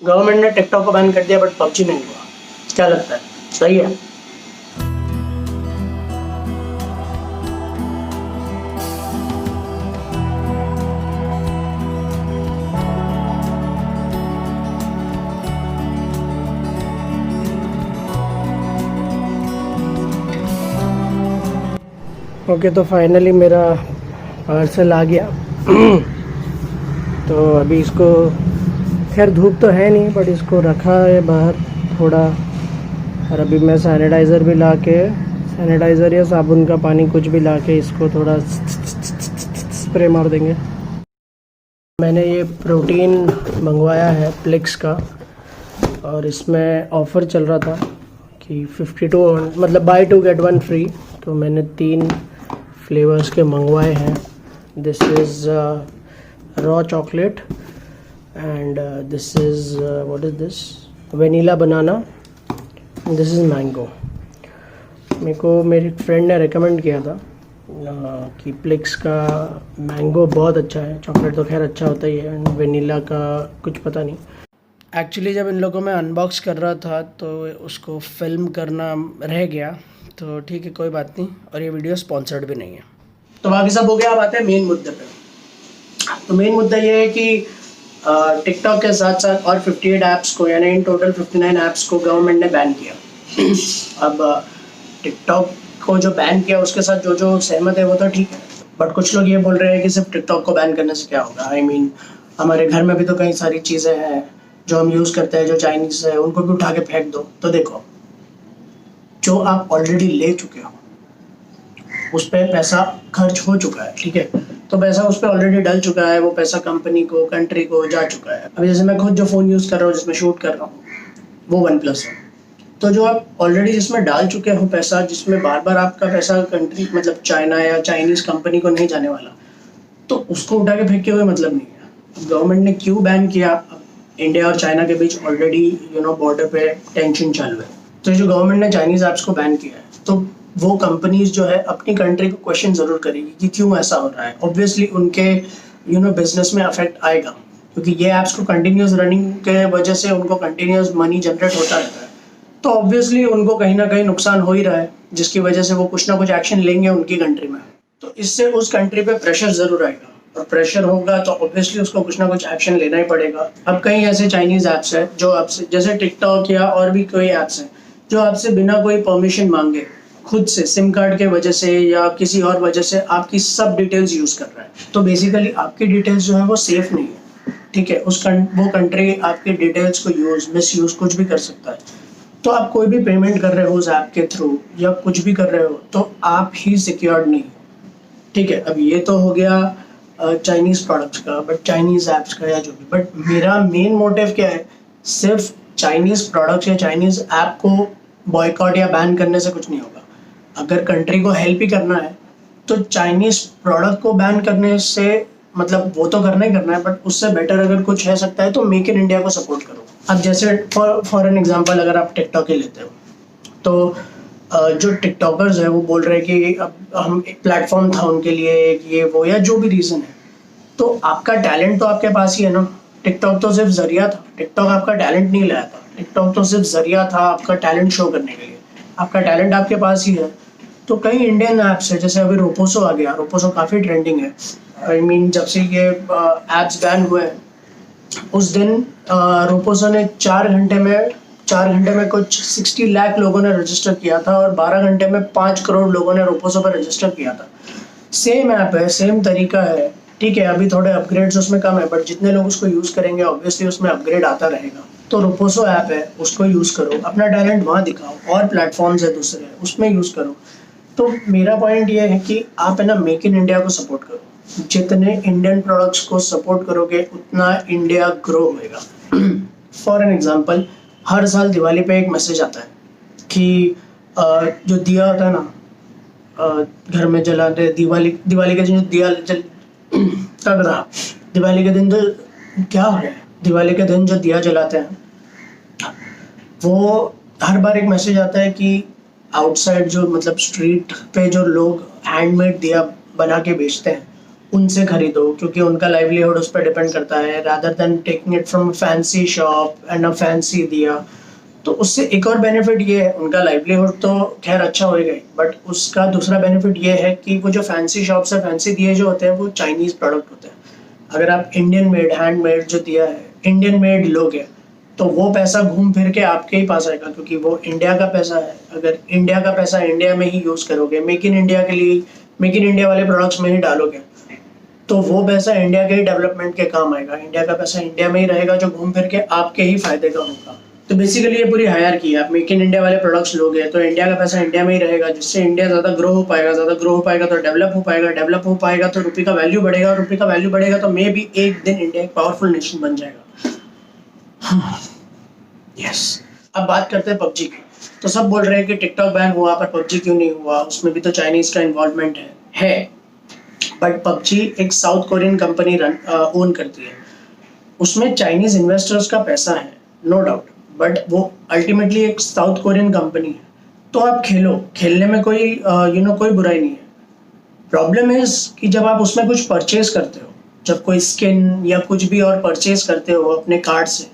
Government ने TikTok को ban कर दिया बट पबजी नहीं हुआ। क्या लगता है, सही है? ओके, तो फाइनली मेरा पार्सल आ गया। तो अभी इसको, खैर धूप तो है नहीं बट इसको रखा है बाहर थोड़ा, और अभी मैं सैनिटाइज़र भी ला के, सैनिटाइज़र या साबुन का पानी कुछ भी ला के इसको थोड़ा स्प्रे मार देंगे। मैंने ये प्रोटीन मंगवाया है प्लेक्स का, और इसमें ऑफ़र चल रहा था कि 52 मतलब बाय 2 गेट 1 फ्री। तो मैंने 3 फ्लेवर्स के मंगवाए हैं। This is raw chocolate and this is what is this, vanilla banana, this is mango. मेरे को मेरी फ्रेंड ने रेकमेंड किया था कि प्लेक्स का मैंगो बहुत अच्छा है। चॉकलेट तो खैर अच्छा होता ही है, वेनिला का कुछ पता नहीं। एक्चुअली जब इन लोगों में अनबॉक्स कर रहा था तो उसको फिल्म करना रह गया, तो ठीक है कोई बात नहीं, और ये वीडियो स्पॉन्सर्ड भी नहीं है। तो बाकी सब हो गया, अब आते हैं मेन मुद्दे पे। तो मेन मुद्दा ये है कि टिकटॉक के साथ साथ और 58 ऐप्स को, यानी इन टोटल 59 ऐप्स को गवर्नमेंट ने बैन किया। अब टिकटॉक को जो बैन किया उसके साथ जो जो सहमत है वो तो ठीक है, बट कुछ लोग ये बोल रहे हैं कि सिर्फ टिकटॉक को बैन करने से क्या होगा। आई मीन हमारे घर में भी तो कई सारी चीज़ें हैं जो हम यूज़ करते हैं जो चाइनीज़ है, उनको भी उठा के फेंक दो। तो देखो, जो आप ऑलरेडी ले चुके हो उस पर पैसा खर्च हो चुका है, ठीक है, तो पैसा उस पर ऑलरेडी डल चुका है, वो पैसा कंपनी को, कंट्री को जा चुका है। अभी जैसे मैं खुद जो फ़ोन यूज़ कर रहा हूँ, जिसमें शूट कर रहा हूँ, वो OnePlus है। तो जो आप ऑलरेडी जिसमें डाल चुके हो पैसा, जिसमें बार बार आपका पैसा कंट्री मतलब चाइना या चाइनीज़ कंपनी को नहीं जाने वाला, तो उसको उठा के फेंके हुए मतलब नहीं है। अब गवर्नमेंट ने क्यों बैन किया, इंडिया और चाइना के बीच ऑलरेडी बॉर्डर पे टेंशन चालू है। तो जो गवर्नमेंट ने चाइनीज़ ऐप्स को बैन किया है, तो वो कंपनीज जो है अपनी कंट्री को क्वेश्चन ज़रूर करेगी कि क्यों ऐसा हो रहा है। ऑब्वियसली उनके बिजनेस में अफेक्ट आएगा, क्योंकि ये ऐप्स को कंटिन्यूस रनिंग के वजह से उनको कंटिन्यूस मनी जनरेट होता रहता है। तो ऑब्वियसली उनको कहीं ना कहीं नुकसान हो ही रहा है, जिसकी वजह से वो कुछ ना कुछ एक्शन लेंगे उनकी कंट्री में। तो इससे उस कंट्री पे प्रेशर ज़रूर आएगा, और प्रेशर होगा तो ऑब्वियसली उसको कुछ ना कुछ एक्शन लेना ही पड़ेगा। अब कई ऐसे चाइनीज़ ऐप्स हैं जो आपसे, जैसे टिकटॉक या और भी कोई ऐप्स हैं जो आपसे बिना कोई परमिशन मांगे खुद से सिम कार्ड के वजह से या किसी और वजह से आपकी सब डिटेल्स यूज़ कर रहा है। तो बेसिकली आपकी डिटेल्स जो है वो सेफ नहीं है, ठीक है। वो कंट्री आपकी डिटेल्स को मिसयूज़ कुछ भी कर सकता है। तो आप कोई भी पेमेंट कर रहे हो उस ऐप के थ्रू या कुछ भी कर रहे हो, तो आप ही सिक्योर्ड नहीं, ठीक है। अब ये तो हो गया चाइनीज़ प्रोडक्ट्स का, बट चाइनीज़ ऐप्स का या जो भी। बट मेरा मेन मोटिव क्या है, सिर्फ चाइनीज़ प्रोडक्ट्स या चाइनीज़ ऐप को बॉयकॉट या बैन करने से कुछ नहीं होगा। अगर कंट्री को हेल्प ही करना है तो चाइनीज़ प्रोडक्ट को बैन करने से, मतलब वो तो करना ही करना है, बट उससे बेटर अगर कुछ है सकता है तो मेक इन इंडिया को सपोर्ट करो। अब जैसे फॉर एन एग्जांपल अगर आप टिकटॉक ही लेते हो, तो जो टिकटॉकर्स है वो बोल रहे हैं कि अब हम एक प्लेटफॉर्म था उनके लिए, ये वो या जो भी रीज़न है, तो आपका टैलेंट तो आपके पास ही है ना। टिकटॉक तो सिर्फ जरिया था, टिकटॉक आपका टैलेंट नहीं लाया था, टिकटॉक तो सिर्फ जरिया था आपका टैलेंट शो करने के लिए। आपका टैलेंट आपके पास ही है। तो कई इंडियन ऐप्स है, जैसे अभी रोपोसो आ गया, रोपोसो काफ़ी ट्रेंडिंग है। आई मीन जब से ये ऐप्स बैन हुए हैं उस दिन रोपोसो ने 4 घंटे में कुछ 60 लाख लोगों ने रजिस्टर किया था, और 12 घंटे में 5 करोड़ लोगों ने रोपोसो पर रजिस्टर किया था। सेम ऐप है, सेम तरीका है, ठीक है। अभी थोड़े अपग्रेड्स उसमें कम है, बट जितने लोग उसको यूज़ करेंगे ऑब्वियसली उसमें अपग्रेड आता रहेगा। तो रोपोसो ऐप है, उसको यूज़ करो, अपना टैलेंट वहाँ दिखाओ, और प्लेटफॉर्म्स है दूसरे उसमें यूज़ करो। तो मेरा पॉइंट ये है कि आप है ना मेक इन इंडिया को सपोर्ट करो। जितने इंडियन प्रोडक्ट्स को सपोर्ट करोगे उतना इंडिया ग्रो होएगा। फॉर एन एग्जांपल, हर साल दिवाली पे एक मैसेज आता है कि जो दिया होता है ना घर में जलाते, दिवाली के दिन जो दिया जल तब रहा, दिवाली के दिन जो क्या हो रहा है, दिवाली के दिन जो दिया जलाते हैं, वो हर बार एक मैसेज आता है कि आउटसाइड जो मतलब स्ट्रीट पे जो लोग हैंडमेड दिया बना के बेचते हैं उनसे खरीदो, क्योंकि उनका लाइवलीहुड उस पर डिपेंड करता है, rather than taking it from fancy shop and a fancy दिया। तो उससे एक और बेनिफिट ये है, उनका लाइवलीहुड तो खैर अच्छा होएगा ही, बट उसका दूसरा बेनिफिट ये है कि वो जो फैंसी शॉप से फैंसी दिए जो होते हैं वो चाइनीज़ प्रोडक्ट होते हैं। अगर आप इंडियन मेड हैंडमेड जो दिया है इंडियन मेड लोगे तो वो पैसा घूम फिर के आपके ही पास आएगा, क्योंकि वो इंडिया का पैसा है। अगर इंडिया का पैसा इंडिया में ही यूज़ करोगे, मेक इन इंडिया के लिए, मेक इन इंडिया वाले प्रोडक्ट्स में ही डालोगे, तो वो पैसा इंडिया के ही डेवलपमेंट के काम आएगा। इंडिया का पैसा इंडिया में ही रहेगा, जो घूम फिर के आपके ही फायदे का होगा। तो बेसिकली ये पूरी हायर की है, आप मेक इन इंडिया वाले प्रोडक्ट्स लोगे तो इंडिया का पैसा इंडिया में ही रहेगा, जिससे इंडिया ज़्यादा ग्रो हो पाएगा, ज़्यादा ग्रो हो पाएगा तो डेवलप हो पाएगा, डेवलप हो पाएगा तो रुपये का वैल्यू बढ़ेगा, और रुपये का वैल्यू बढ़ेगा तो मे भी एक दिन इंडिया एक पावरफुल नेशन बन जाएगा। यस। अब बात करते हैं पबजी की। तो सब बोल रहे हैं कि टिकटॉक बैन हुआ पर पबजी क्यों नहीं हुआ, उसमें भी तो चाइनीज़ का इन्वॉल्वमेंट है। बट पबजी एक साउथ कोरियन कंपनी ओन करती है, उसमें चाइनीज़ इन्वेस्टर्स का पैसा है, नो डाउट, बट वो अल्टीमेटली एक साउथ कोरियन कंपनी है। तो आप खेलो, खेलने में कोई कोई बुराई नहीं है। प्रॉब्लम इज कि जब आप उसमें कुछ परचेज करते हो, जब कोई स्किन या कुछ भी और परचेज करते हो अपने कार्ड से,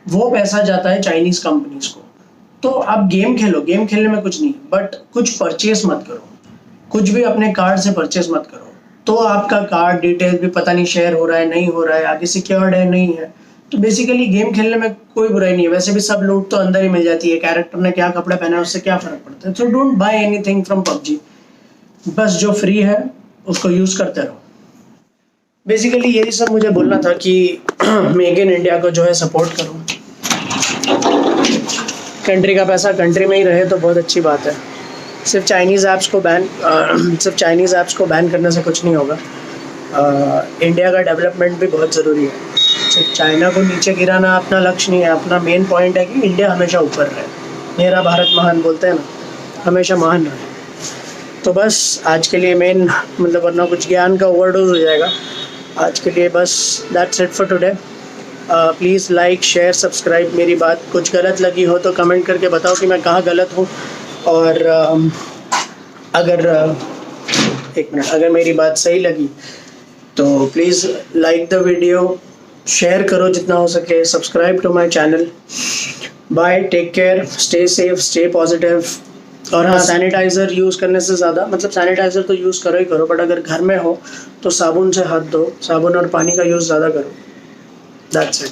वो पैसा जाता है चाइनीज़ कंपनीज को। तो आप गेम खेलो, गेम खेलने में कुछ नहीं, बट कुछ परचेज मत करो, कुछ भी अपने कार्ड से परचेज मत करो। तो आपका कार्ड डिटेल भी पता नहीं शेयर हो रहा है नहीं हो रहा है, आगे सिक्योर्ड है नहीं है। तो बेसिकली गेम खेलने में कोई बुराई नहीं है, वैसे भी सब लूट तो अंदर ही मिल जाती है, कैरेक्टर ने क्या कपड़े पहना है उससे क्या फ़र्क पड़ता है। So don't buy anything from PUBG, बस जो फ्री है उसको यूज़ करते रहो। बेसिकली यही सब मुझे बोलना था कि मेक इन इंडिया को जो है सपोर्ट करो, कंट्री का पैसा कंट्री में ही रहे तो बहुत अच्छी बात है। सिर्फ चाइनीज़ ऐप्स को बैन करने से कुछ नहीं होगा। इंडिया का डेवलपमेंट भी बहुत ज़रूरी है, सिर्फ चाइना को नीचे गिराना अपना लक्ष्य नहीं है। अपना मेन पॉइंट है कि इंडिया हमेशा ऊपर रहे, मेरा भारत महान बोलते हैं ना, हमेशा महान रहे। तो बस आज के लिए मेन मतलब, वरना कुछ ज्ञान का ओवरडोज हो जाएगा। आज के लिए बस that's it for today. Please like share subscribe. मेरी बात कुछ गलत लगी हो तो कमेंट करके बताओ कि मैं कहाँ गलत हूँ, और अगर एक मिनट, अगर मेरी बात सही लगी तो please like the video, share करो जितना हो सके, subscribe to my channel. Bye, take care, stay safe, stay positive. और हाँ, सैनिटाइज़र यूज़ करने से ज़्यादा, मतलब सैनिटाइज़र तो यूज़ करो ही करो, बट अगर घर में हो तो साबुन से हाथ धो, साबुन और पानी का यूज़ ज़्यादा करो। That's it.